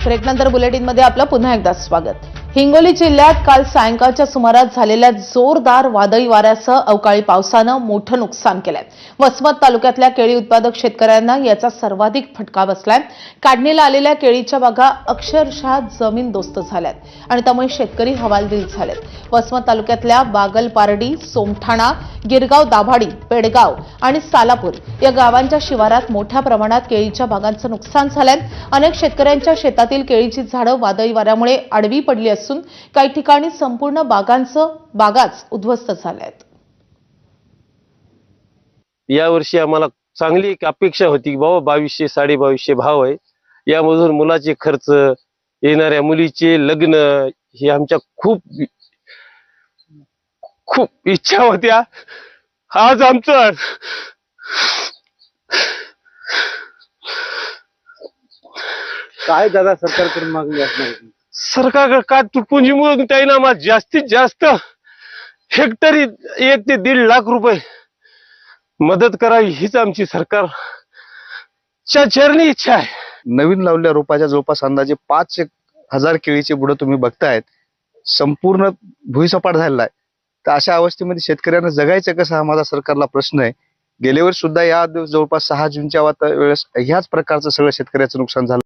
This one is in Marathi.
ब्रेक नंतर बुलेटिन मध्ये आपलं पुन्हा एकदा स्वागत। हिंगोली जिल्ह्यात काल सायंकाळच्या सुमारास झालेल्या जोरदार वादळी वाऱ्यासह अवकाळी पावसानं मोठं नुकसान केलंय। वसमत तालुक्यातल्या केळी उत्पादक शेतकऱ्यांना याचा सर्वाधिक फटका बसलाय। काढणीला आलेल्या केळीच्या बागा अक्षरशः जमीनदोस्त झाल्यात आणि त्यामुळे शेतकरी हवालदिल झालेत। वसमत तालुक्यातल्या बागलपारडी, सोमठाणा, गिरगाव दाभाडी, पेडगाव आणि सालापूर या गावांच्या शिवारात मोठ्या प्रमाणात केळीच्या बागांचं नुकसान झालंय। अनेक शेतकऱ्यांच्या शेतातील केळीची झाडं वादळी वाऱ्यामुळे आडवी पडली असून काही ठिकाणी संपूर्ण बागाच उद्ध्वस्त झाल्यात। यावर्षी आम्हाला चांगली एक अपेक्षा होती की बाबा 2200 2250 भाव आहे, यामधून मुलाचे खर्च, येणाऱ्या मुलीचे लग्न, हे आमच्या खूप इच्छा होत्या। आज आमचं काय दादा सरकारकडून मागणी असणार? सरकारकडे काय तुटपुंजी म्हणून त्याने आम्हाला जास्तीत जास्त हेक्टरी 1 ते 1.5 लाख रुपये मदत करावी हीच आमची सरकारच्या चरणी इच्छा आहे। नवीन लावलेल्या रोपाच्या जवळपास अंदाजे 5000 केळीची बुडं तुम्ही बघतायत, संपूर्ण भुईसपाट झालेला आहे। तर अशा अवस्थेमध्ये शेतकऱ्यांना जगायचं कसं हा माझा सरकारला प्रश्न आहे। गेल्या वर्षी सुद्धा या जवळपास 6 जूनच्या वेळेस ह्याच प्रकारचं सगळं शेतकऱ्याचं नुकसान झालं।